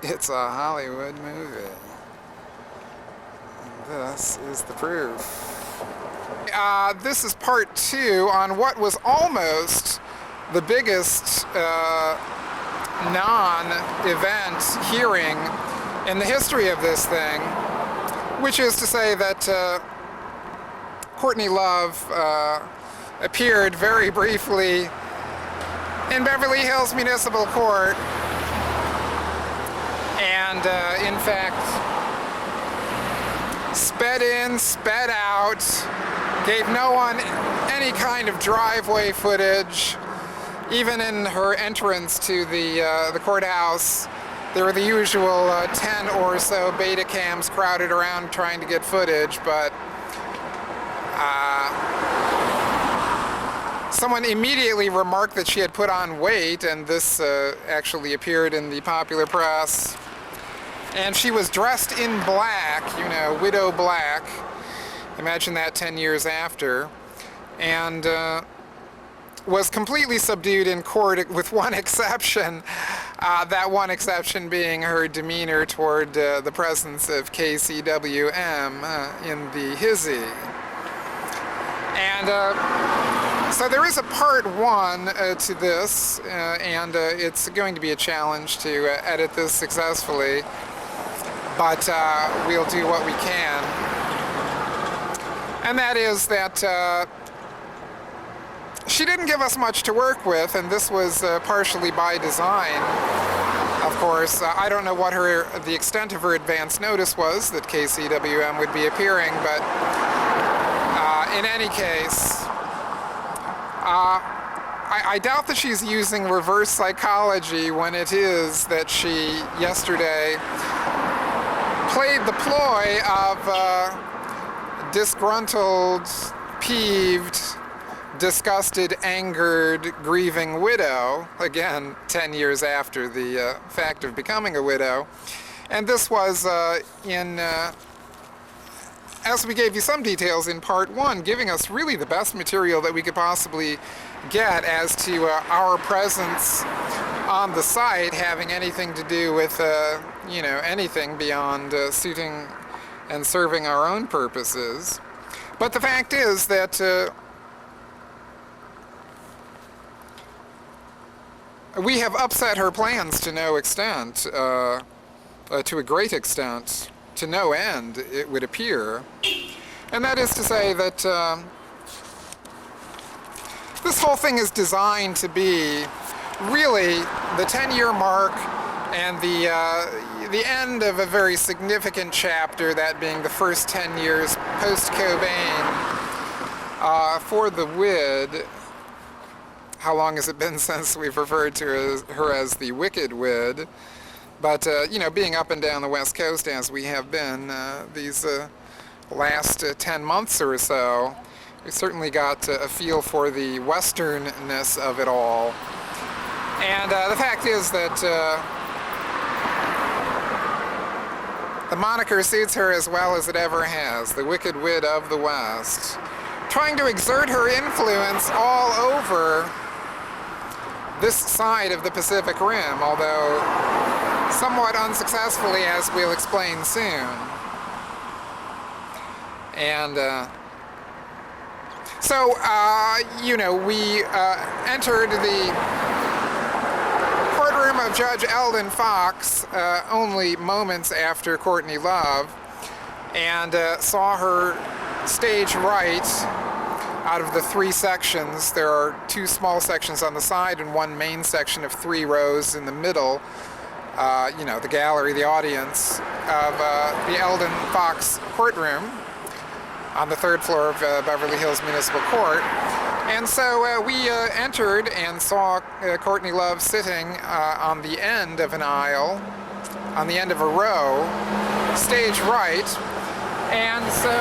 It's a Hollywood movie. This is the proof. This is part 2 on what was almost the biggest non-event hearing in the history of this thing, which is to say that Courtney Love appeared very briefly in Beverly Hills Municipal Court and in fact sped in, sped out, gave no one any kind of driveway footage. Even in her entrance to the courthouse, there were the usual 10 or so beta cams crowded around trying to get footage, but someone immediately remarked that she had put on weight, and this actually appeared in the popular press. And she was dressed in black, you know, widow black. Imagine that 10 years after. And was completely subdued in court with one exception. That one exception being her demeanor toward the presence of KCWM in the hizzy. And so there is a part 1 to this, and it's going to be a challenge to edit this successfully, but we'll do what we can. And that is that she didn't give us much to work with, and this was partially by design, of course. I don't know what the extent of her advance notice was that KCWM would be appearing, but in any case, I doubt that she's using reverse psychology when it is that she yesterday played the ploy of disgruntled, peeved, disgusted, angered, grieving widow, again 10 years after the fact of becoming a widow. And this was as we gave you some details in part 1, giving us really the best material that we could possibly get as to our presence on the site having anything to do with you know, anything beyond suiting and serving our own purposes. But the fact is that we have upset her plans to no extent, to a great extent, to no end, it would appear. And that is to say that this whole thing is designed to be really the 10-year mark and the end of a very significant chapter, that being the first 10 years post-Cobain for the WID. How long has it been since we've referred to her as the Wicked WID? But, you know, being up and down the West Coast as we have been these last 10 months or so, we certainly got a feel for the westernness of it all. And the fact is that the moniker suits her as well as it ever has, the Wicked Wid of the West, trying to exert her influence all over this side of the Pacific Rim, although somewhat unsuccessfully, as we'll explain soon. And so, you know, we entered the courtroom of Judge Eldon Fox only moments after Courtney Love, and saw her stage right. Out of the 3 sections, there are 2 small sections on the side and 1 main section of 3 rows in the middle. You know, the gallery, the audience of the Eldon Fox courtroom on the 3rd floor of Beverly Hills Municipal Court. And so we entered and saw Courtney Love sitting on the end of an aisle, on the end of a row, stage right. And so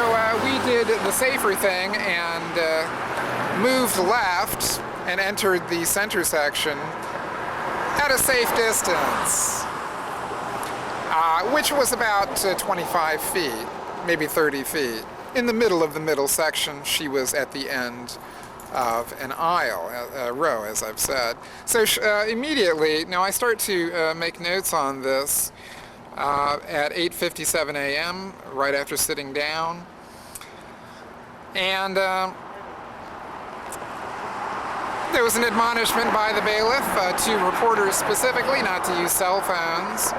we did the safer thing and moved left and entered the center section at a safe distance, which was about 25 feet, maybe 30 feet. In the middle of the middle section, she was at the end of an aisle, a row, as I've said. So immediately, now I start to make notes on this. at 8:57 a.m., right after sitting down. And there was an admonishment by the bailiff to reporters specifically not to use cell phones.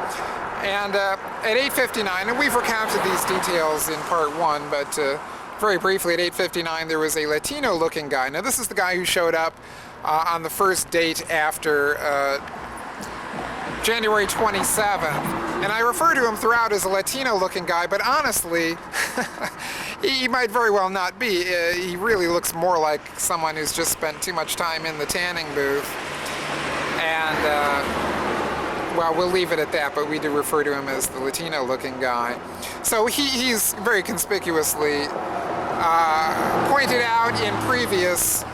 And at 8:59, and we've recounted these details in part one, but very briefly, at 8:59, there was a Latino-looking guy. Now, this is the guy who showed up on the first date after January 27th. And I refer to him throughout as a Latino-looking guy, but honestly, he might very well not be. He really looks more like someone who's just spent too much time in the tanning booth. And, well, we'll leave it at that, but we do refer to him as the Latino-looking guy. So he's very conspicuously pointed out in previous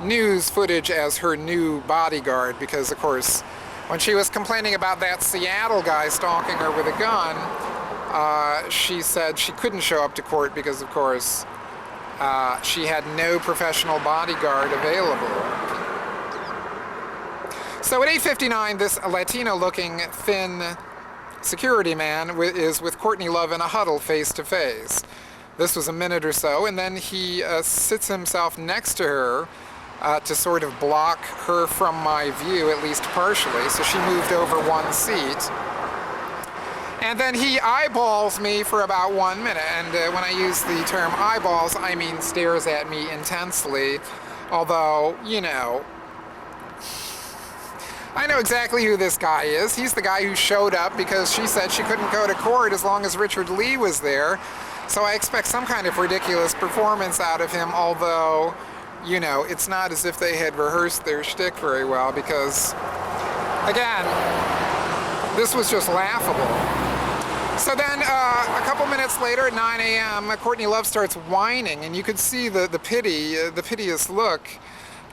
news footage as her new bodyguard, because, of course, when she was complaining about that Seattle guy stalking her with a gun, she said she couldn't show up to court because, of course, she had no professional bodyguard available. So at 8:59, this Latino-looking, thin security man is with Courtney Love in a huddle face-to-face. This was a minute or so, and then he sits himself next to her to sort of block her from my view, at least partially, so she moved over one seat. And then he eyeballs me for about 1 minute, and when I use the term eyeballs, I mean stares at me intensely, although, you know, I know exactly who this guy is. He's the guy who showed up because she said she couldn't go to court as long as Richard Lee was there, so I expect some kind of ridiculous performance out of him, although, you know, it's not as if they had rehearsed their shtick very well, because, again, this was just laughable. So then, a couple minutes later at 9 a.m., Courtney Love starts whining, and you could see the piteous look,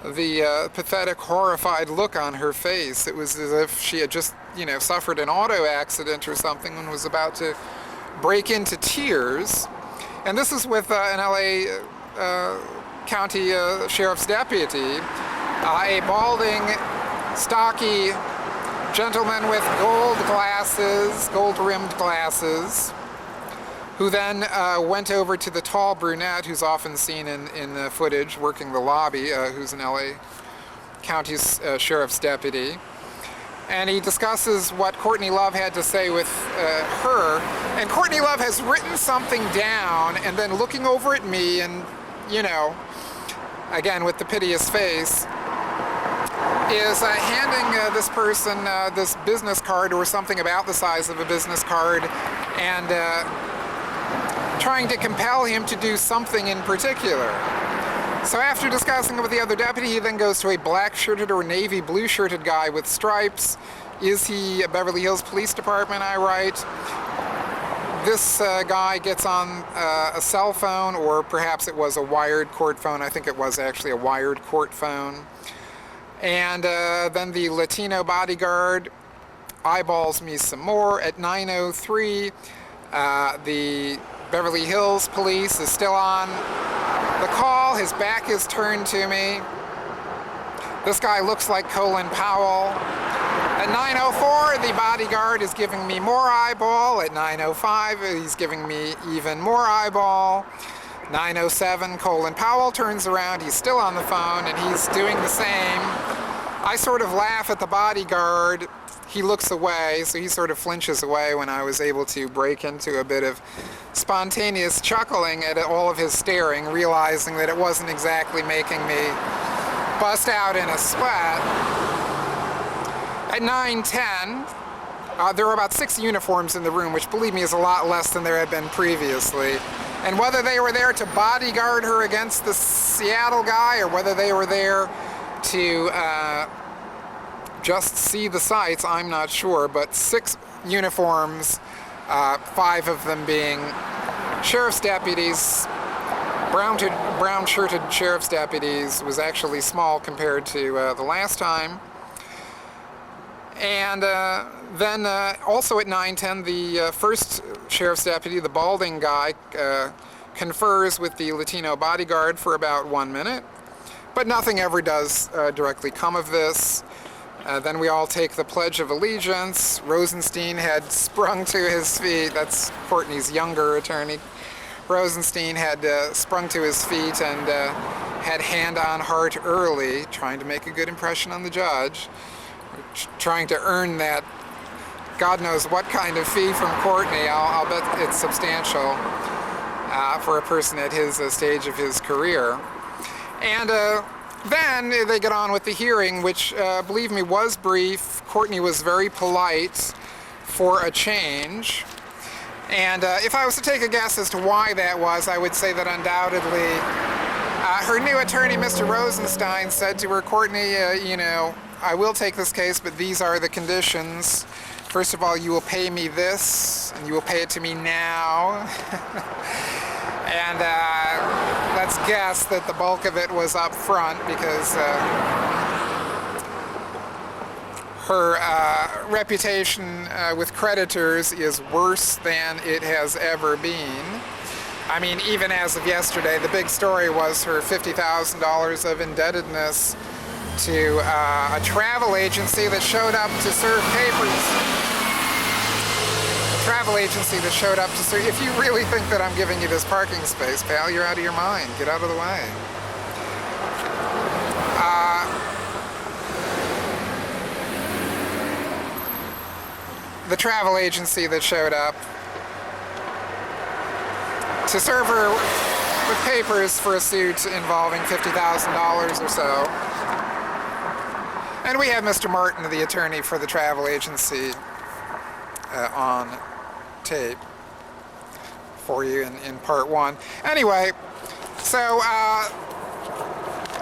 the pathetic, horrified look on her face. It was as if she had just, you know, suffered an auto accident or something and was about to break into tears. And this is with an LA County Sheriff's deputy, a balding, stocky gentleman with gold-rimmed glasses, who then went over to the tall brunette who's often seen in the footage working the lobby, who's an LA County Sheriff's deputy. And he discusses what Courtney Love had to say with her. And Courtney Love has written something down and then looking over at me and, you know, again with the piteous face, is handing this person this business card or something about the size of a business card, and trying to compel him to do something in particular. So after discussing it with the other deputy, he then goes to a black-shirted or navy blue-shirted guy with stripes. Is he a Beverly Hills Police Department, I write? This guy gets on a cell phone, or perhaps it was a wired court phone. I think it was actually a wired court phone. And then the Latino bodyguard eyeballs me some more. At 9:03, the Beverly Hills Police is still on the call. His back is turned to me. This guy looks like Colin Powell. At 9:04, the bodyguard is giving me more eyeball. At 9:05, he's giving me even more eyeball. 9:07, Colin Powell turns around. He's still on the phone, and he's doing the same. I sort of laugh at the bodyguard. He looks away, so he sort of flinches away when I was able to break into a bit of spontaneous chuckling at all of his staring, realizing that it wasn't exactly making me bust out in a sweat. At 9:10, there were about 6 uniforms in the room, which, believe me, is a lot less than there had been previously. And whether they were there to bodyguard her against the Seattle guy, or whether they were there to just see the sights, I'm not sure, but 6 uniforms, 5 of them being sheriff's deputies, brown-shirted sheriff's deputies, was actually small compared to the last time. And then also at 9:10, the first sheriff's deputy, the balding guy, confers with the Latino bodyguard for about 1 minute. But nothing ever does directly come of this. Then we all take the Pledge of Allegiance. Rosenstein had sprung to his feet. That's Courtney's younger attorney. Rosenstein had sprung to his feet and had hand on heart early, trying to make a good impression on the judge, trying to earn that God knows what kind of fee from Courtney. I'll bet it's substantial for a person at his stage of his career. And then they get on with the hearing, which, believe me, was brief. Courtney was very polite for a change. And if I was to take a guess as to why that was, I would say that undoubtedly her new attorney, Mr. Rosenstein, said to her, Courtney, you know, I will take this case, but these are the conditions. First of all, you will pay me this, and you will pay it to me now. And let's guess that the bulk of it was up front because her reputation with creditors is worse than it has ever been. I mean, even as of yesterday, the big story was her $50,000 of indebtedness to a travel agency that showed up to serve papers. Travel agency that showed up to serve. If you really think that I'm giving you this parking space, pal, you're out of your mind. Get out of the way. The travel agency that showed up to serve her with papers for a suit involving $50,000 or so. And we have Mr. Martin, the attorney for the travel agency, on tape for you in part one. Anyway, so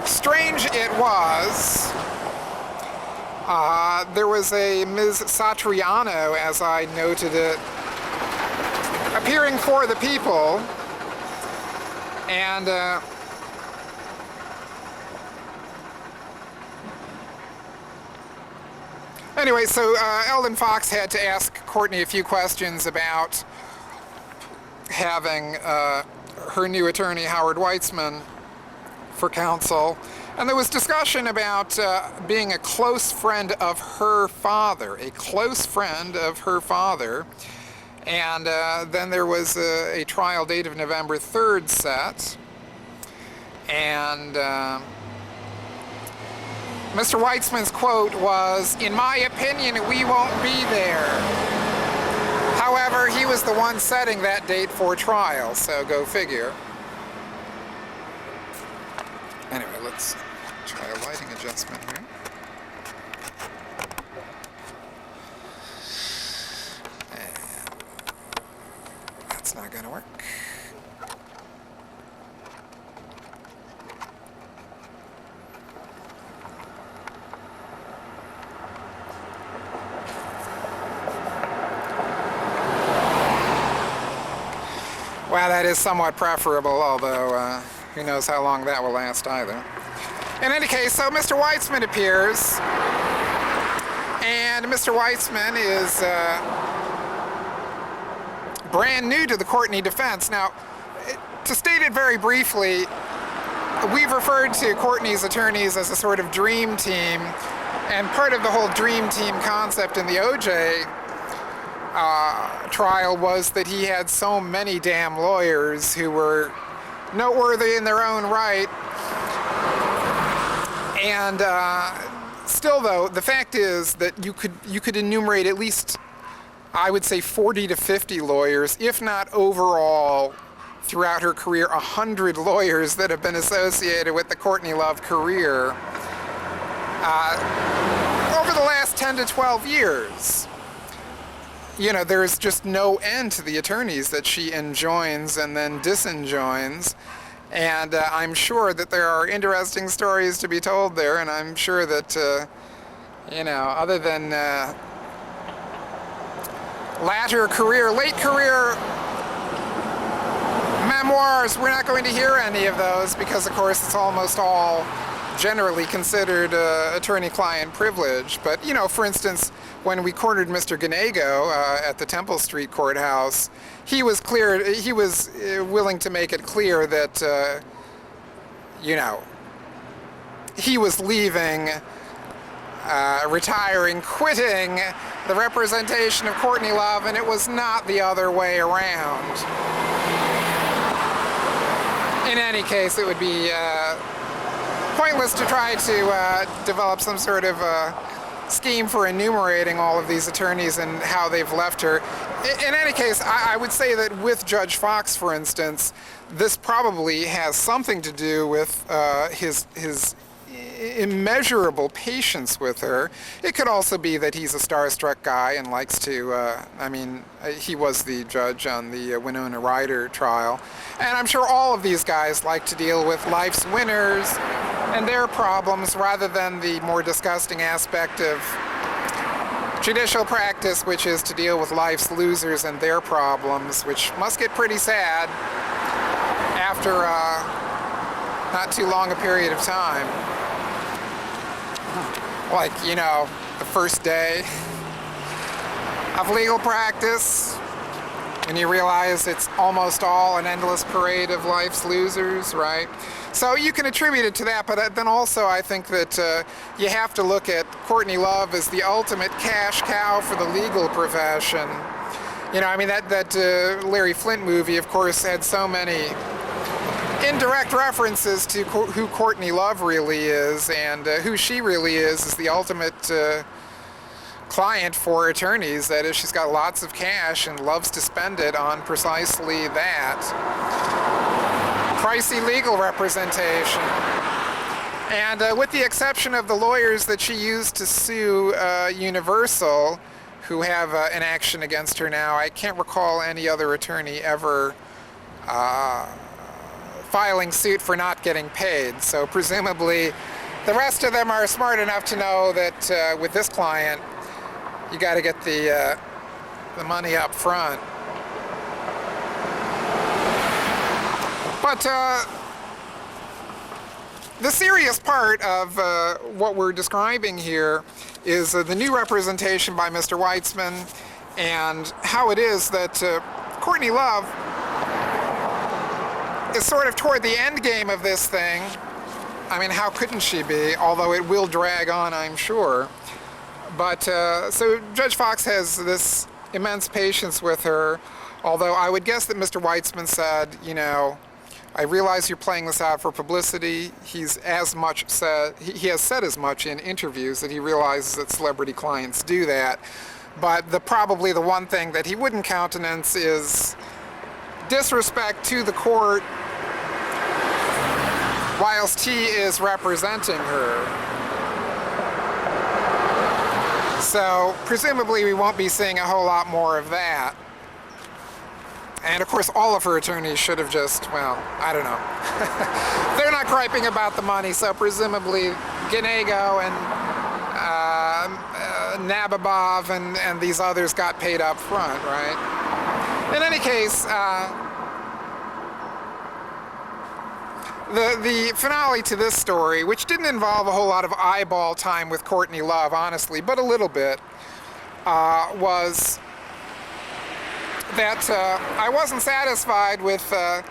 strange it was. There was a Ms. Satriano, as I noted it, appearing for the people, and anyway, so Eldon Fox had to ask Courtney a few questions about having her new attorney, Howard Weitzman, for counsel. And there was discussion about being a close friend of her father, a close friend of her father. And then there was a trial date of November 3rd set. And Mr. Weitzman's quote was, "In my opinion, we won't be there." However, he was the one setting that date for trial, so go figure. Anyway, let's try a lighting adjustment here. And that's not going to work. Well, that is somewhat preferable, although who knows how long that will last either. In any case, so Mr. Weitzman appears, and Mr. Weitzman is brand new to the Courtney defense. Now, to state it very briefly, we've referred to Courtney's attorneys as a sort of dream team, and part of the whole dream team concept in the O.J. Trial was that he had so many damn lawyers who were noteworthy in their own right. And still, though, the fact is that you could enumerate at least, I would say, 40 to 50 lawyers, if not overall, throughout her career, 100 lawyers that have been associated with the Courtney Love career over the last 10 to 12 years. You know, there's just no end to the attorneys that she enjoins and then disenjoins. And I'm sure that there are interesting stories to be told there, and I'm sure that, you know, other than late career memoirs, we're not going to hear any of those because, of course, it's almost all generally considered attorney-client privilege. But, you know, for instance, when we cornered Mr. Ganego at the Temple Street Courthouse, he was willing to make it clear that, you know, he was leaving retiring, quitting the representation of Courtney Love, and it was not the other way around. In any case, it would be pointless to try to develop some sort of scheme for enumerating all of these attorneys and how they've left her. In any case, I would say that with Judge Fox, for instance, this probably has something to do with his immeasurable patience with her. It could also be that he's a starstruck guy and likes to, he was the judge on the Winona Ryder trial. And I'm sure all of these guys like to deal with life's winners and their problems rather than the more disgusting aspect of judicial practice, which is to deal with life's losers and their problems, which must get pretty sad after not too long a period of time. Like, you know, the first day of legal practice, when you realize it's almost all an endless parade of life's losers, right? So you can attribute it to that, but then also I think that you have to look at Courtney Love as the ultimate cash cow for the legal profession. You know, I mean, that Larry Flint movie, of course, had so many indirect references to who Courtney Love really is, and who she really is the ultimate client for attorneys. That is, she's got lots of cash and loves to spend it on precisely that. Pricey legal representation. And with the exception of the lawyers that she used to sue Universal, who have an action against her now, I can't recall any other attorney ever filing suit for not getting paid. So presumably the rest of them are smart enough to know that with this client, you got to get the money up front. But the serious part of what we're describing here is the new representation by Mr. Weitzman, and how it is that Courtney Love is sort of toward the end game of this thing. I mean, how couldn't she be? Although it will drag on, I'm sure. But so Judge Fox has this immense patience with her, although I would guess that Mr. Weitzman said, you know, I realize you're playing this out for publicity. He has said as much in interviews that he realizes that celebrity clients do that. But probably the one thing that he wouldn't countenance is disrespect to the court whilst he is representing her. So presumably we won't be seeing a whole lot more of that. And of course all of her attorneys should have just, well, I don't know. They're not griping about the money, so presumably Ganego and Nabobov and these others got paid up front, right? In any case, the finale to this story, which didn't involve a whole lot of eyeball time with Courtney Love, honestly, but a little bit, was that I wasn't satisfied with the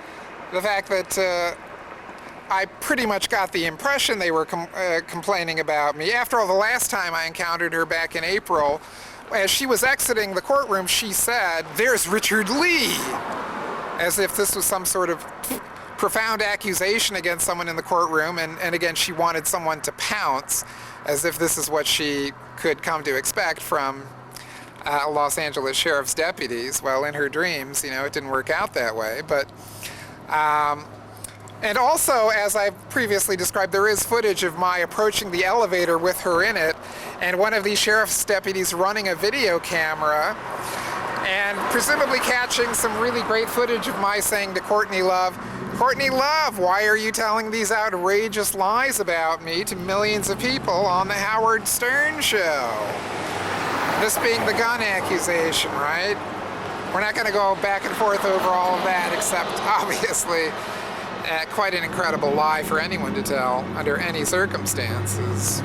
fact that I pretty much got the impression they were complaining about me. After all, the last time I encountered her back in April, as she was exiting the courtroom, she said, "There's Richard Lee," as if this was some sort of profound accusation against someone in the courtroom, and again, she wanted someone to pounce, as if this is what she could come to expect from Los Angeles sheriff's deputies. Well, in her dreams, you know, it didn't work out that way. But and also, as I've previously described, there is footage of my approaching the elevator with her in it, and one of these sheriff's deputies running a video camera, and presumably catching some really great footage of my saying to Courtney Love, "Courtney Love, why are you telling these outrageous lies about me to millions of people on the Howard Stern show?" This being the gun accusation, right? We're not going to go back and forth over all of that, except obviously quite an incredible lie for anyone to tell under any circumstances.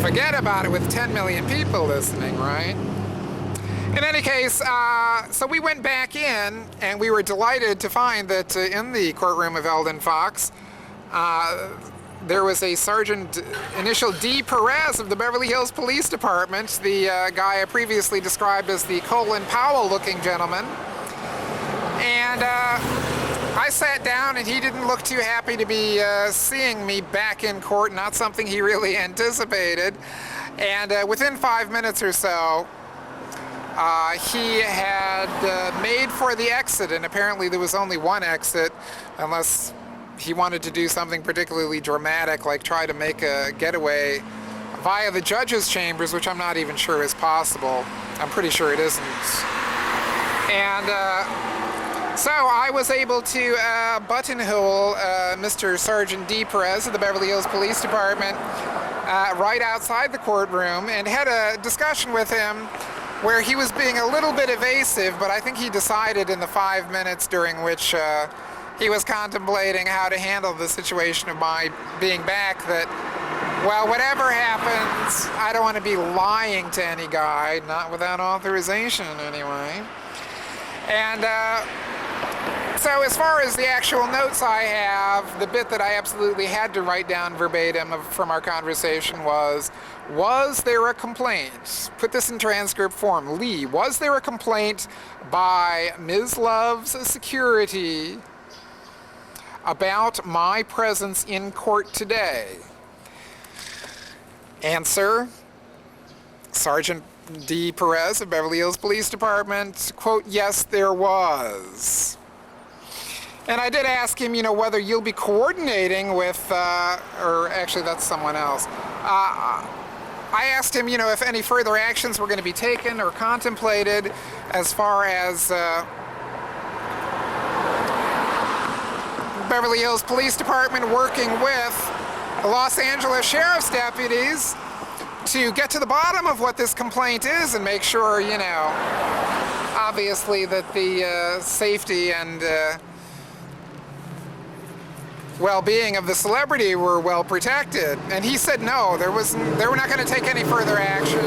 Forget about it with 10 million people listening, right? In any case, so we went back in, and we were delighted to find that in the courtroom of Eldon Fox, there was a Sergeant Initial D. Perez of the Beverly Hills Police Department, the guy I previously described as the Colin Powell-looking gentleman. And I sat down, and he didn't look too happy to be seeing me back in court, not something he really anticipated. And within 5 minutes or so, he had made for the exit, and apparently there was only one exit, unless he wanted to do something particularly dramatic, like try to make a getaway via the judge's chambers, which I'm not even sure is possible. I'm pretty sure it isn't. And so I was able to buttonhole Mr. Sergeant D. Perez of the Beverly Hills Police Department right outside the courtroom, and had a discussion with him where he was being a little bit evasive, but I think he decided in the 5 minutes during which he was contemplating how to handle the situation of my being back that, well, whatever happens, I don't want to be lying to any guy, not without authorization anyway. And so as far as the actual notes I have, the bit that I absolutely had to write down verbatim from our conversation was there a complaint? Put this in transcript form. Lee, was there a complaint by Ms. Love's security about my presence in court today? Answer, Sergeant D. Perez of Beverly Hills Police Department, quote, yes, there was. And I did ask him, whether you'll be coordinating with, or actually that's someone else. I asked him, if any further actions were going to be taken or contemplated as far as Beverly Hills Police Department working with the Los Angeles Sheriff's deputies to get to the bottom of what this complaint is and make sure, obviously that the safety and well-being of the celebrity were well protected. And he said no, they were not going to take any further action.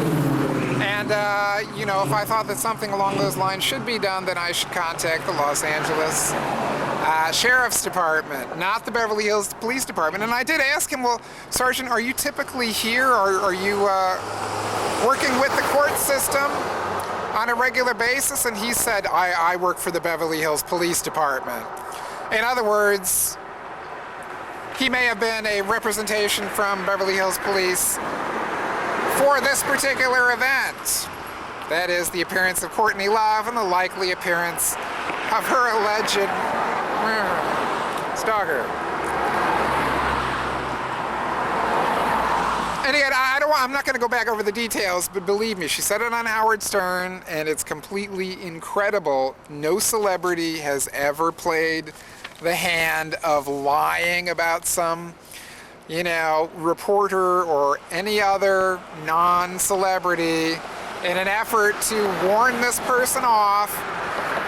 And, if I thought that something along those lines should be done, then I should contact the Los Angeles Sheriff's Department, not the Beverly Hills Police Department. And I did ask him, well, Sergeant, are you typically here, or are you working with the court system on a regular basis? And he said, I work for the Beverly Hills Police Department. In other words, he may have been a representation from Beverly Hills Police for this particular event. That is the appearance of Courtney Love and the likely appearance of her alleged stalker. And again, I'm not going to go back over the details, but believe me, she said it on Howard Stern, and it's completely incredible. No celebrity has ever played the hand of lying about some, reporter or any other non-celebrity in an effort to warn this person off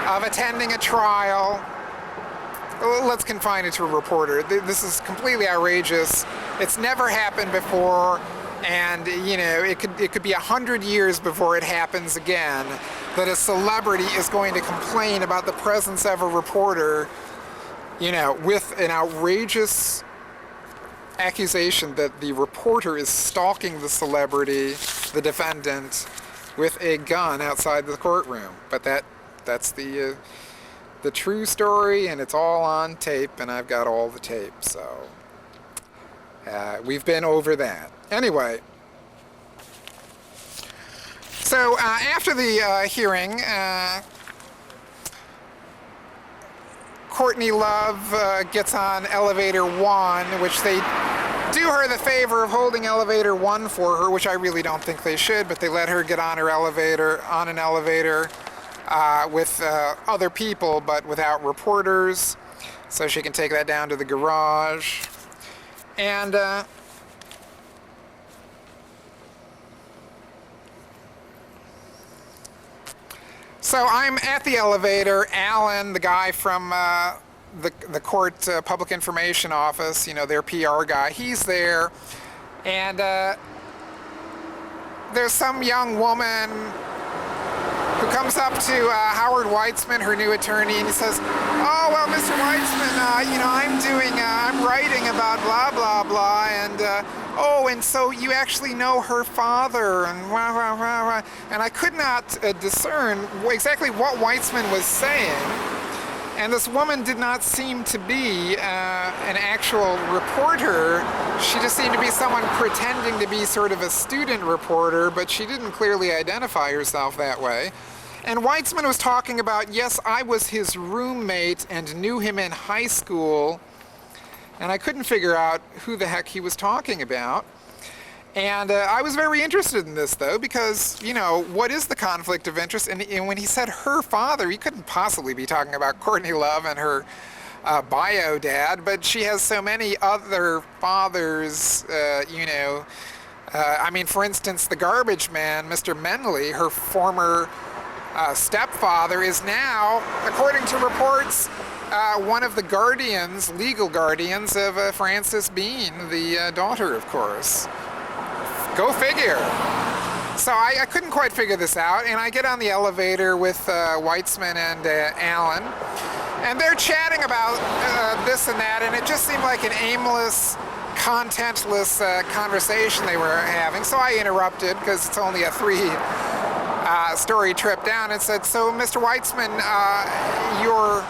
of attending a trial. Let's confine it to a reporter. This is completely outrageous. It's never happened before, and it could be 100 years before it happens again that a celebrity is going to complain about the presence of a reporter, with an outrageous accusation that the reporter is stalking the celebrity, the defendant, with a gun outside the courtroom. But that's the true story, and it's all on tape, and I've got all the tape, so we've been over that. Anyway, so after the hearing, Courtney Love gets on elevator 1, which they do her the favor of holding elevator 1 for her, which I really don't think they should, but they let her get on an elevator with other people, but without reporters, so she can take that down to the garage. And so I'm at the elevator. Alan, the guy from the court public information office, their PR guy, he's there. And there's some young woman who comes up to Howard Weitzman, her new attorney, and he says, "Oh, well, Mr. Weitzman, I'm writing about blah, blah, blah, and, oh, and so you actually know her father, and rah, rah, rah, rah." And I could not discern exactly what Weitzman was saying. And this woman did not seem to be an actual reporter. She just seemed to be someone pretending to be sort of a student reporter, but she didn't clearly identify herself that way. And Weitzman was talking about, yes, I was his roommate and knew him in high school. And I couldn't figure out who the heck he was talking about. And I was very interested in this, though, because, you know, what is the conflict of interest? And when he said her father, he couldn't possibly be talking about Courtney Love and her bio dad, but she has so many other fathers, I mean, for instance, the garbage man, Mr. Menley, her former stepfather, is now, according to reports, one of the guardians, legal guardians of Frances Bean, the daughter, of course. Go figure. So I couldn't quite figure this out, and I get on the elevator with Weitzman and Alan, and they're chatting about this and that, and it just seemed like an aimless, contentless conversation they were having. So I interrupted, because it's only a three-story trip down, and said, "So, Mr. Weitzman, you're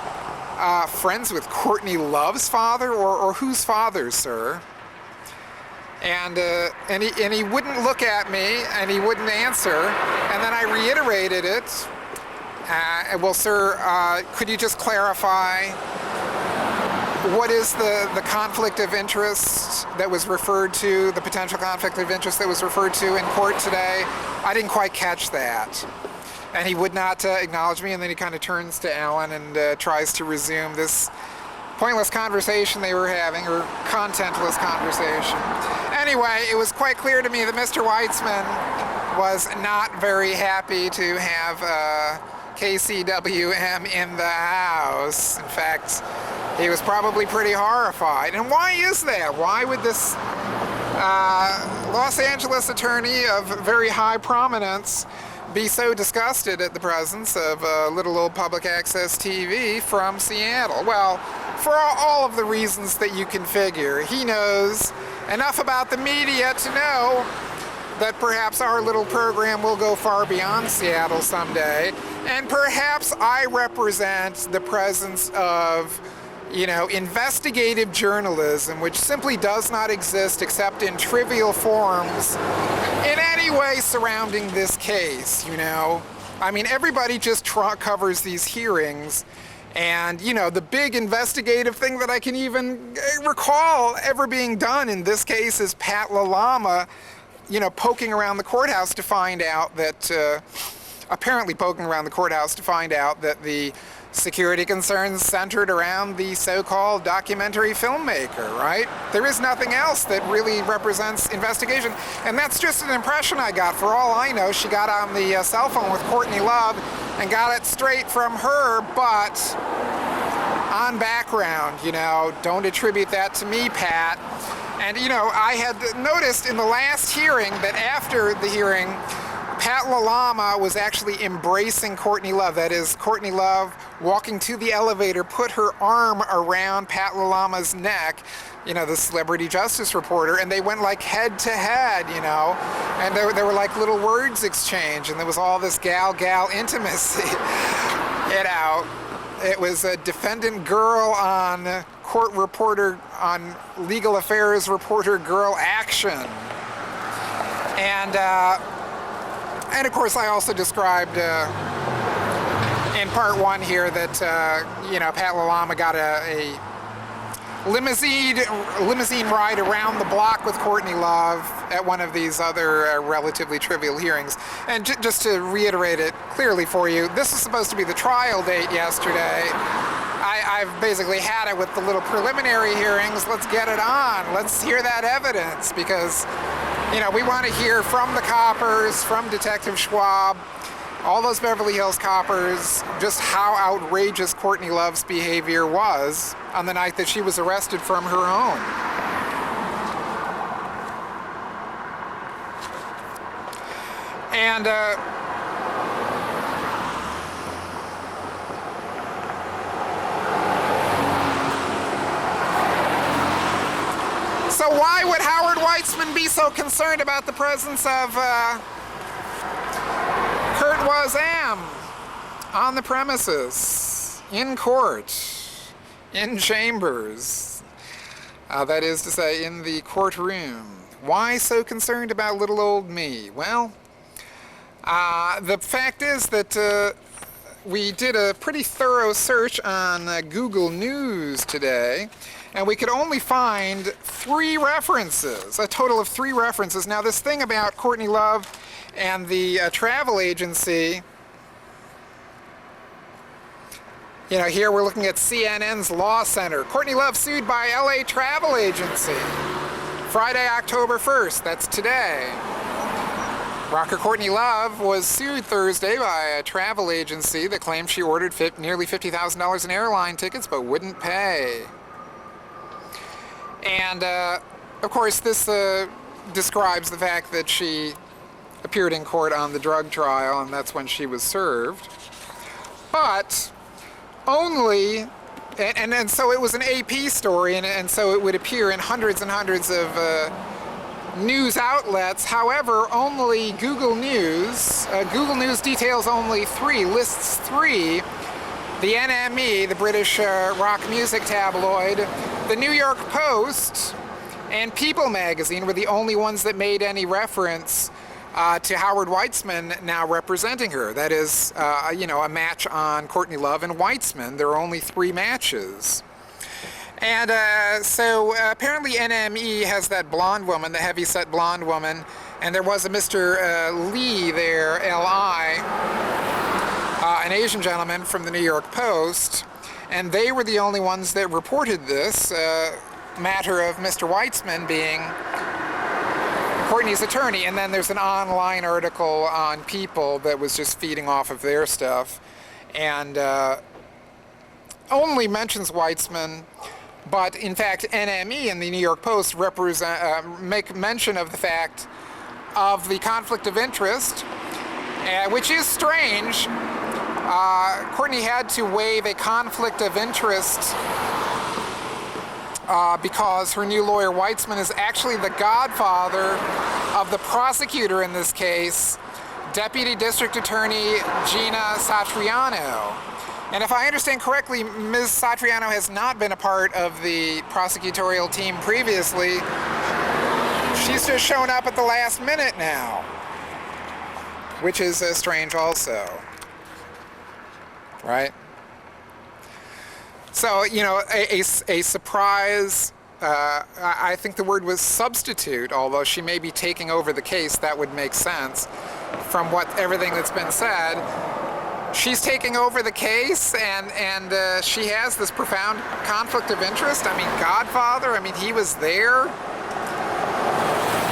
friends with Courtney Love's father, or whose father, sir?" And he wouldn't look at me, and he wouldn't answer. And then I reiterated it. Well, sir, could you just clarify what is the conflict of interest that was referred to, the potential conflict of interest that was referred to in court today? I didn't quite catch that. And he would not acknowledge me, and then he kind of turns to Alan and tries to resume this pointless conversation they were having, or contentless conversation. Anyway, it was quite clear to me that Mr. Weitzman was not very happy to have KCWM in the house. In fact, he was probably pretty horrified. And why is that? Why would this Los Angeles attorney of very high prominence be so disgusted at the presence of little old public access TV from Seattle? Well, for all of the reasons that you can figure. He knows enough about the media to know that perhaps our little program will go far beyond Seattle someday, and perhaps I represent the presence of, you know, investigative journalism, which simply does not exist except in trivial forms in any way surrounding this case, you know. I mean, everybody just covers these hearings, and, you know, the big investigative thing that I can even recall ever being done in this case is Pat LaLama, you know, poking around the courthouse to find out that, apparently poking around the courthouse to find out that the security concerns centered around the so-called documentary filmmaker, right? There is nothing else that really represents investigation. And that's just an impression I got. For all I know, she got on the cell phone with Courtney Love and got it straight from her, but on background, you know, don't attribute that to me, Pat. And, you know, I had noticed in the last hearing that after the hearing, Pat LaLama was actually embracing Courtney Love. That is, Courtney Love, walking to the elevator, put her arm around Pat LaLama's neck, you know, the celebrity justice reporter, and they went like head to head, you know, and there were like little words exchanged, and there was all this gal intimacy, you know. It was a defendant girl on court reporter, on legal affairs reporter girl action. And of course, I also described in part one here that, you know, Pat LaLama got a limousine ride around the block with Courtney Love at one of these other relatively trivial hearings. And just to reiterate it clearly for you, this was supposed to be the trial date yesterday. I've basically had it with the little preliminary hearings. Let's get it on. Let's hear that evidence, because, you know, we want to hear from the coppers, from Detective Schwab, all those Beverly Hills coppers, just how outrageous Courtney Love's behavior was on the night that she was arrested from her home. And Weitzman be so concerned about the presence of Kurt Wazam on the premises, in court, in chambers, that is to say, in the courtroom? Why so concerned about little old me? Well, the fact is that we did a pretty thorough search on Google News today, and we could only find 3 references, a total of 3 references. Now, this thing about Courtney Love and the travel agency, you know, here we're looking at CNN's Law Center. Courtney Love sued by LA travel agency. Friday, October 1st, that's today. Rocker Courtney Love was sued Thursday by a travel agency that claimed she ordered nearly $50,000 in airline tickets but wouldn't pay. And, of course, this describes the fact that she appeared in court on the drug trial, and that's when she was served. But only, and so it was an AP story, and so it would appear in hundreds and hundreds of news outlets. However, only Google News details only 3, lists 3. The NME, the British rock music tabloid, the New York Post, and People magazine were the only ones that made any reference to Howard Weitzman now representing her. That is, you know, a match on Courtney Love and Weitzman. There are only 3 matches. And so apparently NME has that blonde woman, the heavy-set blonde woman, and there was a Mr. Lee there, L.I., an Asian gentleman from the New York Post, and they were the only ones that reported this matter of Mr. Weitzman being Courtney's attorney. And then there's an online article on People that was just feeding off of their stuff and only mentions Weitzman, but in fact NME and the New York Post make mention of the fact of the conflict of interest, which is strange. Courtney had to waive a conflict of interest because her new lawyer Weitzman is actually the godfather of the prosecutor in this case, Deputy District Attorney Gina Satriano. And if I understand correctly, Ms. Satriano has not been a part of the prosecutorial team previously. She's just shown up at the last minute now, which is strange also. Right? So, you know, a surprise, I think the word was substitute, although she may be taking over the case. That would make sense from everything that's been said. She's taking over the case, and she has this profound conflict of interest. I mean, Godfather, I mean, he was there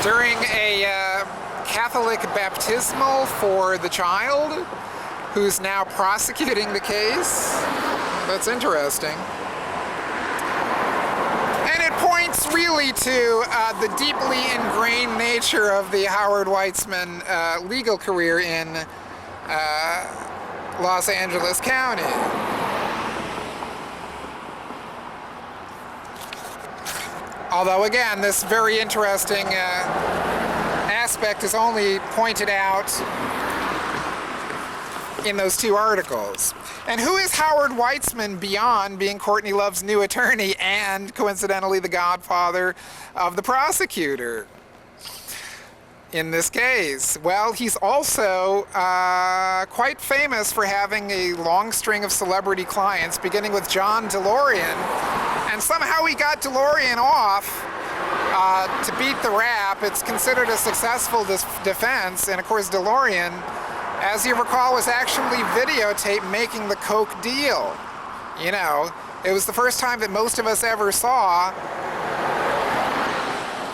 during a Catholic baptismal for the child, who's now prosecuting the case. That's interesting. And it points really to the deeply ingrained nature of the Howard Weitzman legal career in Los Angeles County. Although, again, this very interesting aspect is only pointed out in those 2 articles. And who is Howard Weitzman beyond being Courtney Love's new attorney and, coincidentally, the godfather of the prosecutor in this case? Well, he's also quite famous for having a long string of celebrity clients, beginning with John DeLorean. And somehow he got DeLorean off to beat the rap. It's considered a successful defense. And, of course, DeLorean, as you recall, was actually videotaped making the Coke deal. You know, it was the first time that most of us ever saw,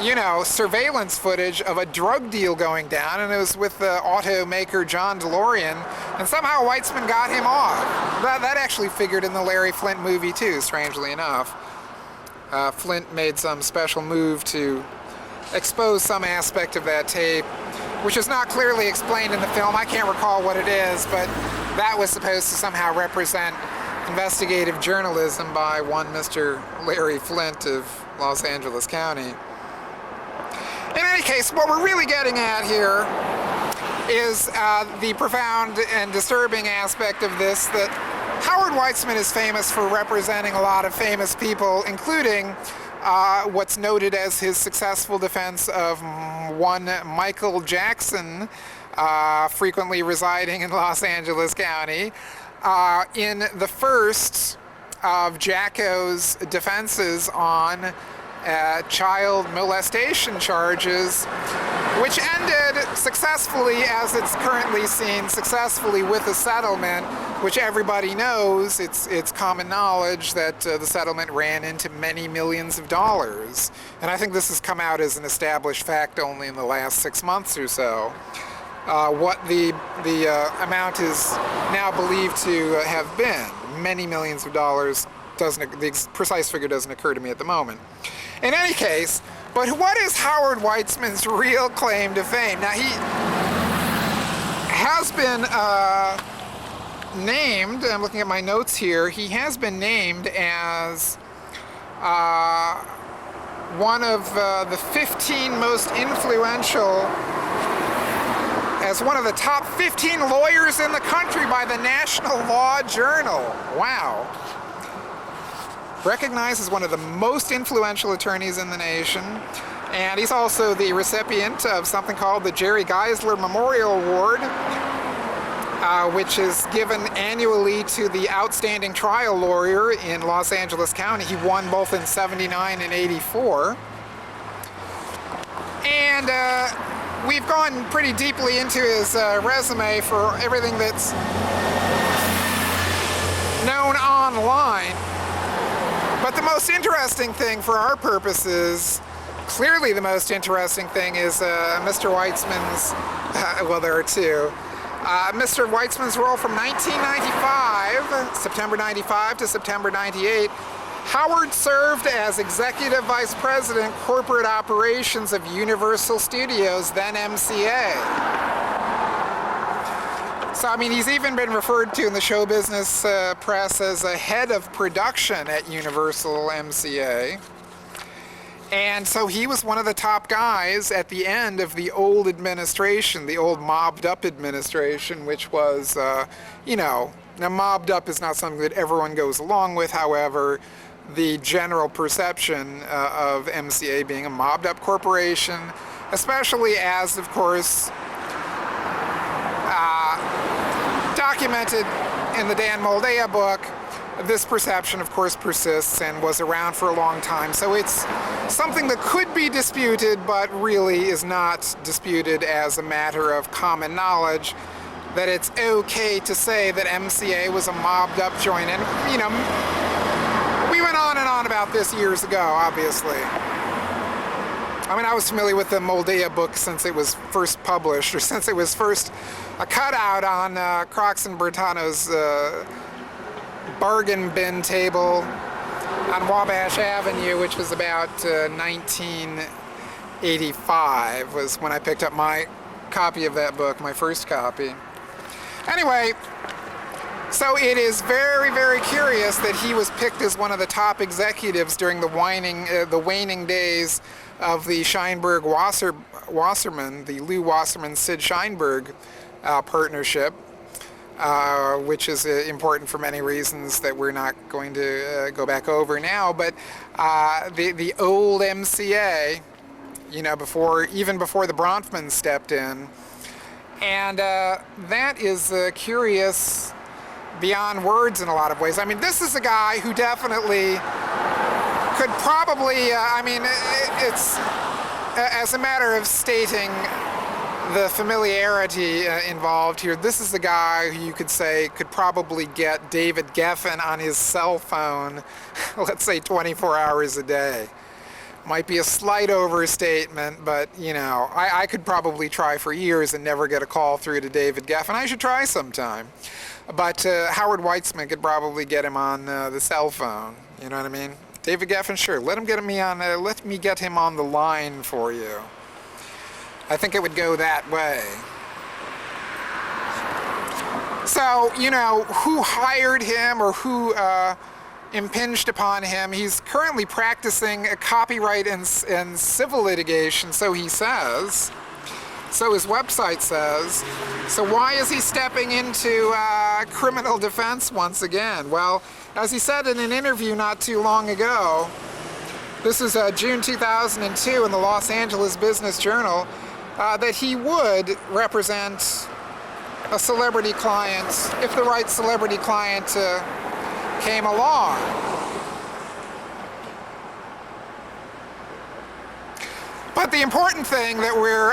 you know, surveillance footage of a drug deal going down, and it was with the automaker John DeLorean, and somehow Weitzman got him off. That actually figured in the Larry Flynt movie too, strangely enough. Flynt made some special move to expose some aspect of that tape, which is not clearly explained in the film. I can't recall what it is, but that was supposed to somehow represent investigative journalism by one Mr. Larry Flynt of Los Angeles County. In any case, what we're really getting at here is the profound and disturbing aspect of this, that Howard Weitzman is famous for representing a lot of famous people, including what's noted as his successful defense of one Michael Jackson, frequently residing in Los Angeles County, in the first of Jacko's defenses on child molestation charges, which ended successfully, as it's currently seen, successfully with a settlement, which everybody knows. It's common knowledge that the settlement ran into many millions of dollars. And I think this has come out as an established fact only in the last 6 months or so. What the amount is now believed to have been, many millions of dollars, the precise figure doesn't occur to me at the moment. In any case, but what is Howard Weitzman's real claim to fame? Now, he has been named, I'm looking at my notes here, he has been named as one of the 15 most influential, as one of the top 15 lawyers in the country by the National Law Journal. Wow. Recognized as one of the most influential attorneys in the nation, and he's also the recipient of something called the Jerry Geisler Memorial Award, which is given annually to the outstanding trial lawyer in Los Angeles County. He won both in '79 and '84. And we've gone pretty deeply into his resume for everything that's known online. But the most interesting thing for our purposes, clearly the most interesting thing, is Mr. Weitzman's, well, there are two, Mr. Weitzman's role from 1995, September 95 to September 98. Howard served as Executive Vice President, Corporate Operations of Universal Studios, then MCA. So, I mean, he's even been referred to in the show business press as a head of production at Universal MCA. And so he was one of the top guys at the end of the old administration, the old mobbed up administration, which was, you know, now mobbed up is not something that everyone goes along with. However, the general perception of MCA being a mobbed up corporation, especially as, of course, documented in the Dan Moldea book, this perception, of course, persists and was around for a long time. So it's something that could be disputed, but really is not disputed as a matter of common knowledge, that it's okay to say that MCA was a mobbed up joint. And, you know, we went on and on about this years ago, obviously. I mean, I was familiar with the Moldea book since it was first published, or since it was first a cutout on Crocs and Bertano's bargain bin table on Wabash Avenue, which was about 1985, was when I picked up my copy of that book, my first copy. Anyway, so it is very, very curious that he was picked as one of the top executives during the waning days of the Scheinberg-Wasserman, the Lou Wasserman-Sid Sheinberg partnership, which is important for many reasons that we're not going to go back over now. But the old MCA, you know, even before the Bronfmans stepped in, and that is curious beyond words in a lot of ways. I mean, this is a guy who definitely could probably, I mean, it's, as a matter of stating the familiarity involved here, this is the guy who you could say could probably get David Geffen on his cell phone, let's say 24 hours a day. Might be a slight overstatement, but, you know, I could probably try for years and never get a call through to David Geffen. I should try sometime. But Howard Weitzman could probably get him on the cell phone. You know what I mean? David Geffen, sure. Let me get him on the line for you. I think it would go that way. So, you know, who hired him or who impinged upon him. He's currently practicing copyright and civil litigation, so he says. So his website says. So why is he stepping into criminal defense once again? Well, as he said in an interview not too long ago, this is June 2002 in the Los Angeles Business Journal, that he would represent a celebrity client if the right celebrity client came along. But the important thing that we're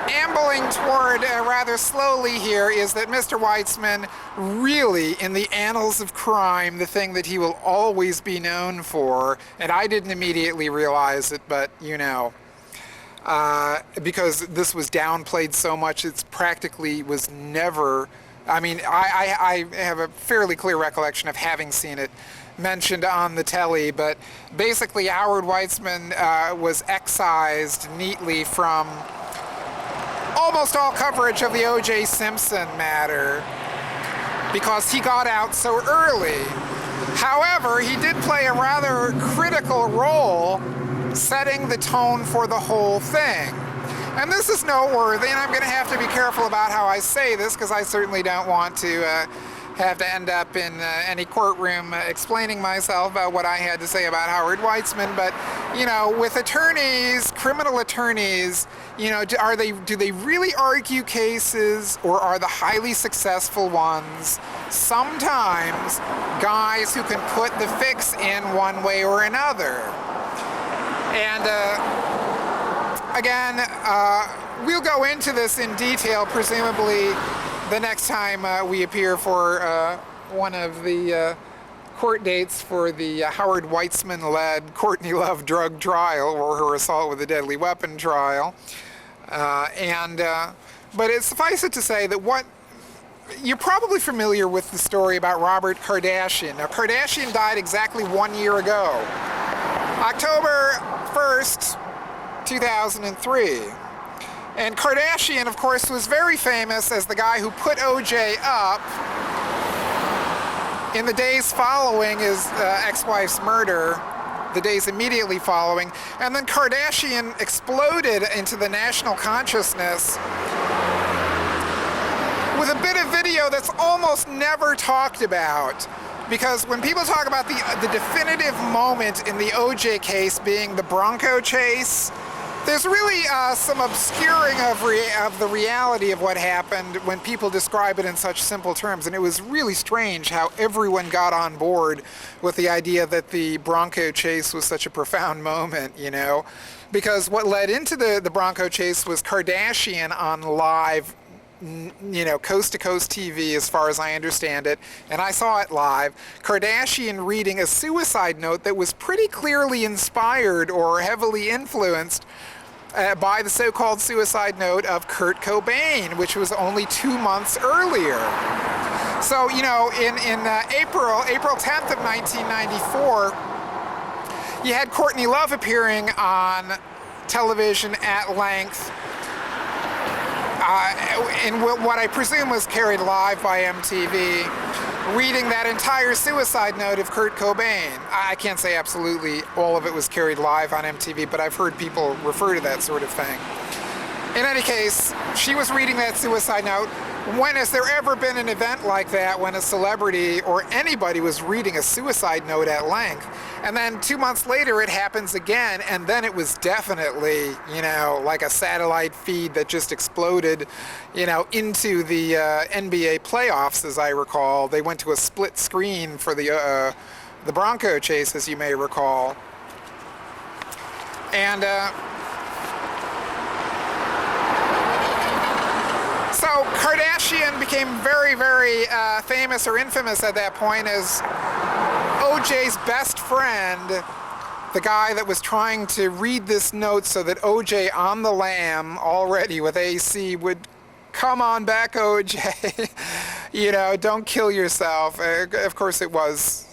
ambling toward rather slowly here is that Mr. Weitzman really, in the annals of crime, the thing that he will always be known for, and I didn't immediately realize it, but you know, because this was downplayed so much, it's practically was never, I mean, I have a fairly clear recollection of having seen it mentioned on the telly, but basically Howard Weitzman was excised neatly from almost all coverage of the O.J. Simpson matter because he got out so early. However, he did play a rather critical role setting the tone for the whole thing. And this is noteworthy, and I'm going to have to be careful about how I say this because I certainly don't want to have to end up in any courtroom explaining myself about what I had to say about Howard Weitzman. But, you know, with attorneys, criminal attorneys, you know, do they really argue cases, or are the highly successful ones sometimes guys who can put the fix in one way or another? And again, we'll go into this in detail, presumably the next time we appear for one of the court dates for the Howard Weitzman-led Courtney Love drug trial, or her assault with a deadly weapon trial. But suffice it to say that you're probably familiar with the story about Robert Kardashian. Now, Kardashian died exactly 1 year ago, October 1st, 2003. And Kardashian, of course, was very famous as the guy who put O.J. up in the days following his ex-wife's murder, the days immediately following. And then Kardashian exploded into the national consciousness with a bit of video that's almost never talked about. Because when people talk about the definitive moment in the O.J. case being the Bronco chase, there's really some obscuring of the reality of what happened when people describe it in such simple terms. And it was really strange how everyone got on board with the idea that the Bronco chase was such a profound moment, you know. Because what led into the Bronco chase was Kardashian on live, you know, coast-to-coast TV, as far as I understand it, and I saw it live. Kardashian reading a suicide note that was pretty clearly inspired or heavily influenced by the so-called suicide note of Kurt Cobain, which was only 2 months earlier. So, you know, in April 10th of 1994, you had Courtney Love appearing on television at length, in what I presume was carried live by MTV, reading that entire suicide note of Kurt Cobain. I can't say absolutely all of it was carried live on MTV, but I've heard people refer to that sort of thing. In any case, she was reading that suicide note. When has there ever been an event like that when a celebrity or anybody was reading a suicide note at length? And then 2 months later it happens again, and then it was definitely, you know, like a satellite feed that just exploded, you know, into the NBA playoffs, as I recall. They went to a split screen for the Bronco chase, as you may recall. And so Kardashian became very, very famous or infamous at that point as O.J.'s best friend, the guy that was trying to read this note so that O.J. on the lam, already with AC, would come on back, O.J. You know, don't kill yourself. Of course, it was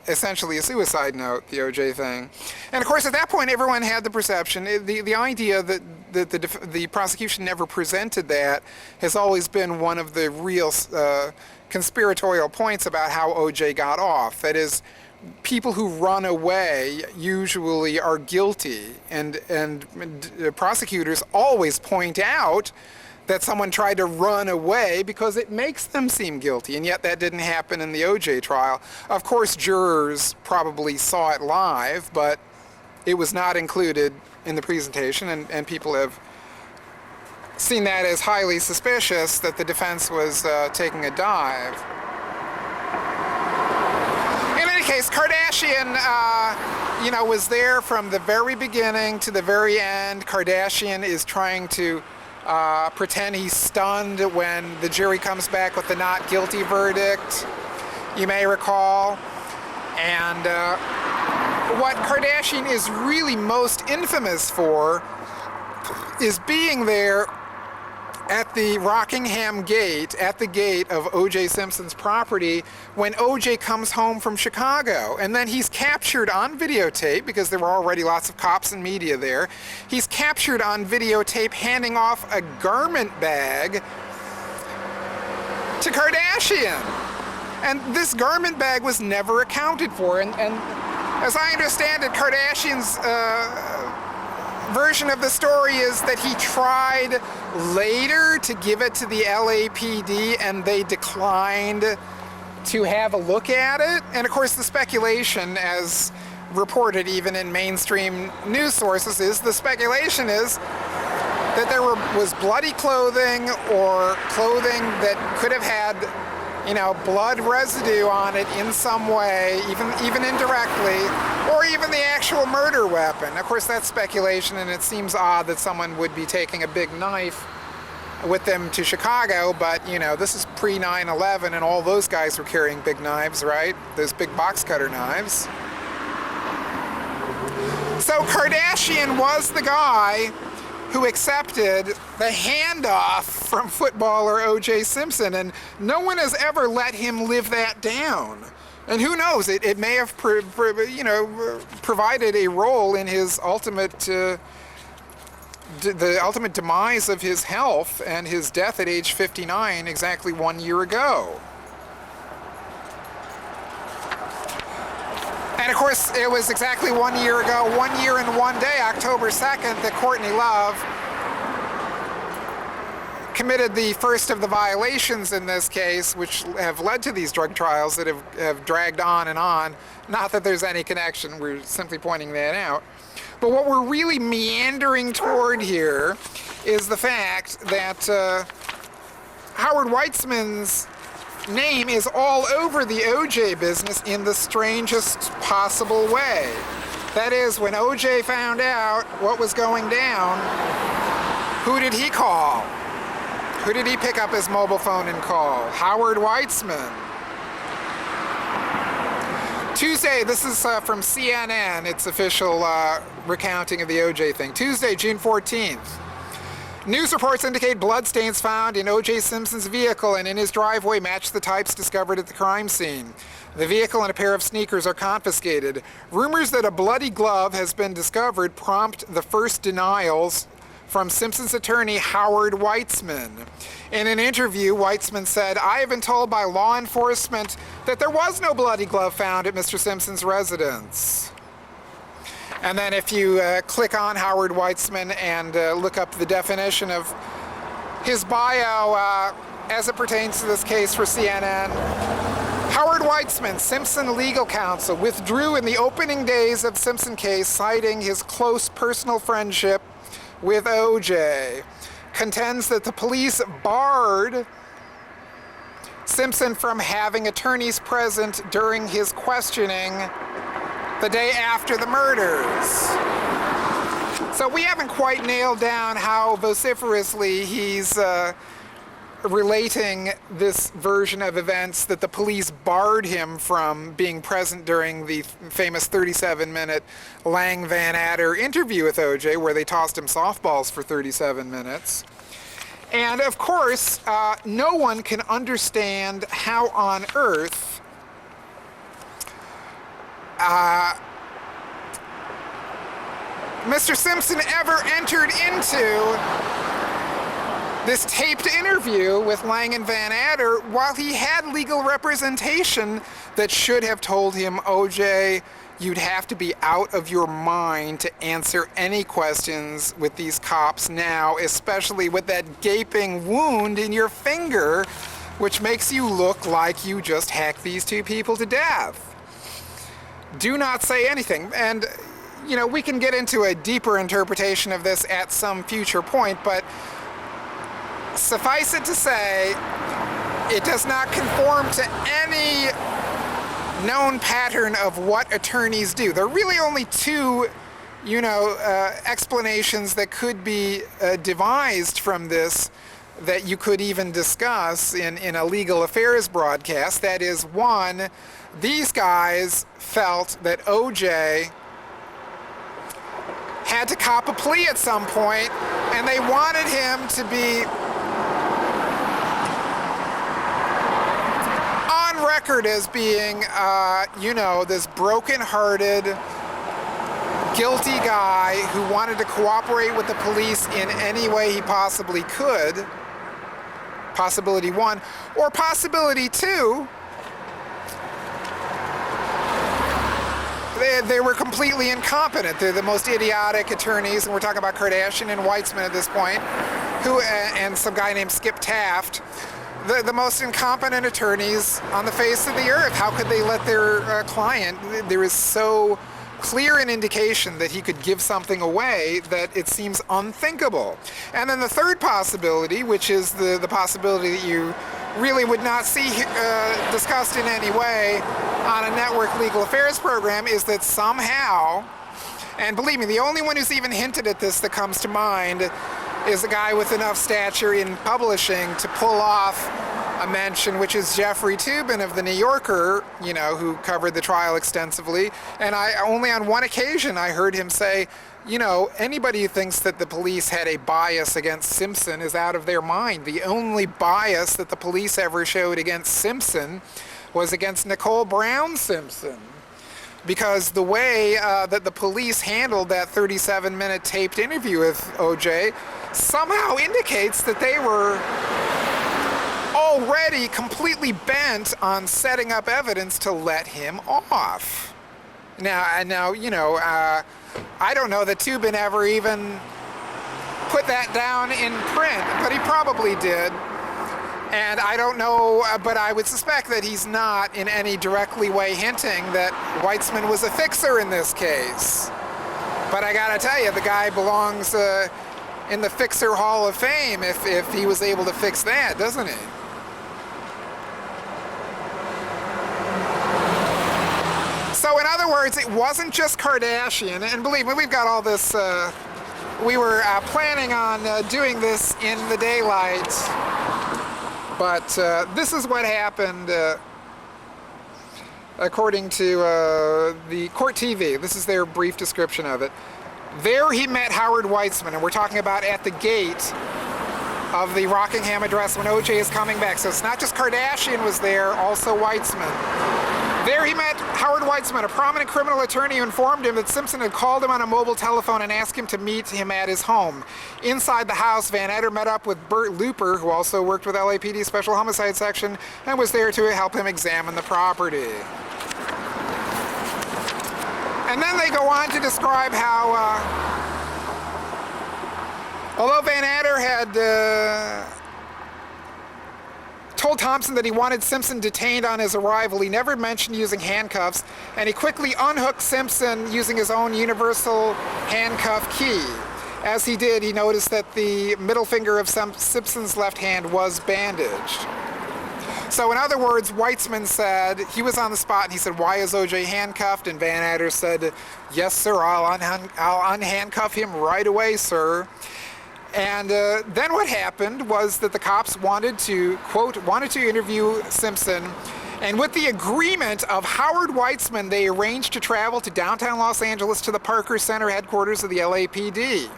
essentially a suicide note, the O.J. thing. And of course, at that point, everyone had the perception, the idea that the prosecution never presented that has always been one of the real conspiratorial points about how O.J. got off. That is, people who run away usually are guilty, and prosecutors always point out that someone tried to run away because it makes them seem guilty, and yet that didn't happen in the O.J. trial. Of course, jurors probably saw it live, but it was not included in the presentation, and people have seen that as highly suspicious, that the defense was taking a dive. In any case, Kardashian, was there from the very beginning to the very end. Kardashian is trying to pretend he's stunned when the jury comes back with the not guilty verdict, you may recall. And what Kardashian is really most infamous for is being there at the Rockingham gate, at the gate of O.J. Simpson's property, when O.J. comes home from Chicago. And then he's captured on videotape, because there were already lots of cops and media there. He's captured on videotape handing off a garment bag to Kardashian. And this garment bag was never accounted for. And as I understand it, Kardashian's version of the story is that he tried later to give it to the LAPD and they declined to have a look at it. And of course the speculation, as reported even in mainstream news sources, is that there was bloody clothing, or clothing that could have had blood residue on it in some way, even indirectly, or even the actual murder weapon. Of course, that's speculation, and it seems odd that someone would be taking a big knife with them to Chicago, but this is pre 9/11, and all those guys were carrying big knives, right? Those big box cutter knives. So Kardashian was the guy who accepted the handoff from footballer O.J. Simpson, and no one has ever let him live that down. And who knows, it may have provided a role in his the ultimate demise of his health and his death at age 59 exactly 1 year ago. And of course, it was exactly 1 year ago, 1 year and 1 day, October 2nd, that Courtney Love committed the first of the violations in this case, which have led to these drug trials that have dragged on and on. Not that there's any connection, we're simply pointing that out. But what we're really meandering toward here is the fact that Howard Weitzman's name is all over the O.J. business in the strangest possible way. That is, when O.J. found out what was going down, who did he call? Who did he pick up his mobile phone and call? Howard Weitzman. Tuesday, this is from CNN, its official recounting of the O.J. thing. Tuesday, June 14th. News reports indicate bloodstains found in O.J. Simpson's vehicle and in his driveway match the types discovered at the crime scene. The vehicle and a pair of sneakers are confiscated. Rumors that a bloody glove has been discovered prompt the first denials from Simpson's attorney, Howard Weitzman. In an interview, Weitzman said, "I have been told by law enforcement that there was no bloody glove found at Mr. Simpson's residence." And then if you click on Howard Weitzman and look up the definition of his bio as it pertains to this case for CNN, Howard Weitzman, Simpson legal counsel, withdrew in the opening days of Simpson case, citing his close personal friendship with O.J. Contends that the police barred Simpson from having attorneys present during his questioning the day after the murders. So we haven't quite nailed down how vociferously he's relating this version of events, that the police barred him from being present during the famous 37-minute Lang Van Adder interview with O.J., where they tossed him softballs for 37 minutes. And of course, no one can understand how on earth Mr. Simpson ever entered into this taped interview with Lang and Van Adder while he had legal representation that should have told him, OJ, you'd have to be out of your mind to answer any questions with these cops now, especially with that gaping wound in your finger, which makes you look like you just hacked these two people to death. Do not say anything. And, you know, we can get into a deeper interpretation of this at some future point, but suffice it to say, it does not conform to any known pattern of what attorneys do. There are really only two, you know, explanations that could be devised from this that you could even discuss in a legal affairs broadcast. That is, one, these guys felt that OJ had to cop a plea at some point, and they wanted him to be on record as being, you know, this broken-hearted, guilty guy who wanted to cooperate with the police in any way he possibly could. Possibility one. Or possibility two, they were completely incompetent. They're the most idiotic attorneys, and we're talking about Kardashian and Weitzman at this point, who, and some guy named Skip Taft, the most incompetent attorneys on the face of the earth. How could they let their client, there is so clear an indication that he could give something away that it seems unthinkable. And then the third possibility, which is the possibility that you really would not see discussed in any way on a network legal affairs program, is that somehow, and believe me, the only one who's even hinted at this that comes to mind is a guy with enough stature in publishing to pull off a mention, which is Jeffrey Toobin of The New Yorker, you know, who covered the trial extensively. And only on one occasion I heard him say, you know, anybody who thinks that the police had a bias against Simpson is out of their mind. The only bias that the police ever showed against Simpson was against Nicole Brown Simpson. Because the way that the police handled that 37-minute taped interview with OJ somehow indicates that they were already completely bent on setting up evidence to let him off. Now, you know, I don't know that Toobin ever even put that down in print, but he probably did. And I don't know, but I would suspect that he's not in any directly way hinting that Weitzman was a fixer in this case. But I gotta tell you, the guy belongs in the Fixer Hall of Fame if he was able to fix that, doesn't he? So in other words, it wasn't just Kardashian, and believe me, we've got all this, we were planning on doing this in the daylight, but this is what happened according to the Court TV. This is their brief description of it. There he met Howard Weitzman, and we're talking about at the gate of the Rockingham address when OJ is coming back. So it's not just Kardashian was there, also Weitzman. There he met Howard Weitzman, a prominent criminal attorney who informed him that Simpson had called him on a mobile telephone and asked him to meet him at his home. Inside the house, Van Adder met up with Bert Looper, who also worked with LAPD Special Homicide Section, and was there to help him examine the property. And then they go on to describe how, although Van Adder had told Thompson that he wanted Simpson detained on his arrival, he never mentioned using handcuffs, and he quickly unhooked Simpson using his own universal handcuff key. As he did, he noticed that the middle finger of Simpson's left hand was bandaged. So in other words, Weitzman said, he was on the spot, and he said, "Why is OJ handcuffed?" And Van Adder said, "Yes, sir, I'll unhandcuff him right away, sir." And then what happened was that the cops wanted to, quote, wanted to interview Simpson, and with the agreement of Howard Weitzman, they arranged to travel to downtown Los Angeles to the Parker Center headquarters of the LAPD.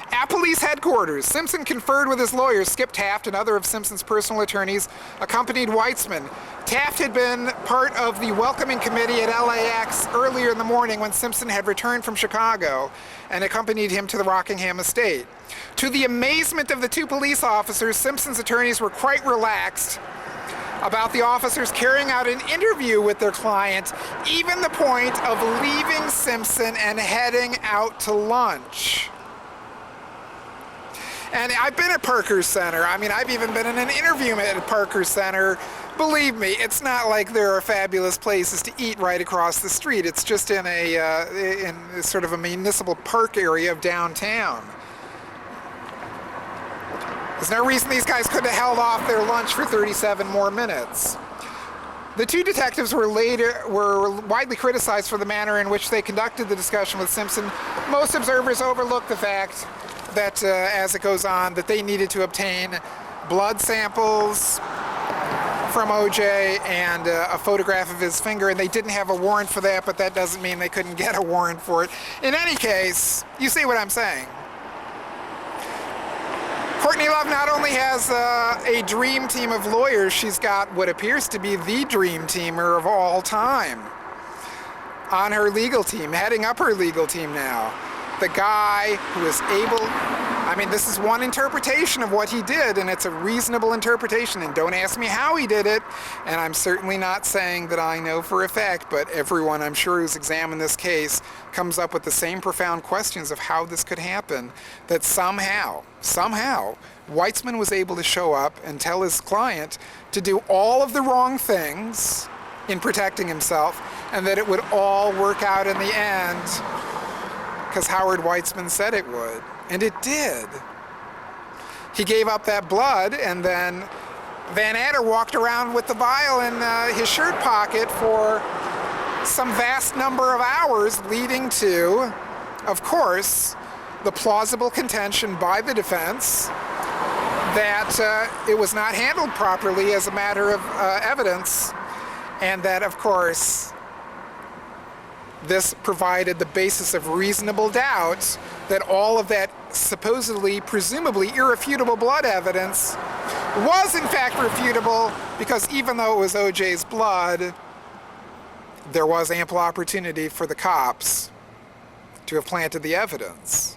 At police headquarters, Simpson conferred with his lawyers, Skip Taft and other of Simpson's personal attorneys, accompanied Weitzman. Taft had been part of the welcoming committee at LAX earlier in the morning when Simpson had returned from Chicago and accompanied him to the Rockingham estate. To the amazement of the two police officers, Simpson's attorneys were quite relaxed about the officers carrying out an interview with their client, even the point of leaving Simpson and heading out to lunch. And I've been at Parker Center. I mean, I've even been in an interview at Parker Center. Believe me, it's not like there are fabulous places to eat right across the street. It's just in in sort of a municipal park area of downtown. There's no reason these guys couldn't have held off their lunch for 37 more minutes. The two detectives were widely criticized for the manner in which they conducted the discussion with Simpson. Most observers overlooked the fact that, as it goes on, that they needed to obtain blood samples from O.J. and a photograph of his finger, and they didn't have a warrant for that, but that doesn't mean they couldn't get a warrant for it. In any case, you see what I'm saying. Courtney Love not only has a dream team of lawyers, she's got what appears to be the dream teamer of all time on her legal team, heading up her legal team now. The guy who is able, I mean, this is one interpretation of what he did, and it's a reasonable interpretation, and don't ask me how he did it, and I'm certainly not saying that I know for a fact, but everyone I'm sure who's examined this case comes up with the same profound questions of how this could happen, that somehow, Weitzman was able to show up and tell his client to do all of the wrong things in protecting himself, and that it would all work out in the end because Howard Weitzman said it would. And it did. He gave up that blood, and then Van Adder walked around with the vial in his shirt pocket for some vast number of hours, leading to, of course, the plausible contention by the defense that it was not handled properly as a matter of evidence, and that, of course, this provided the basis of reasonable doubt that all of that supposedly, presumably irrefutable blood evidence was in fact refutable, because even though it was O.J.'s blood, there was ample opportunity for the cops to have planted the evidence.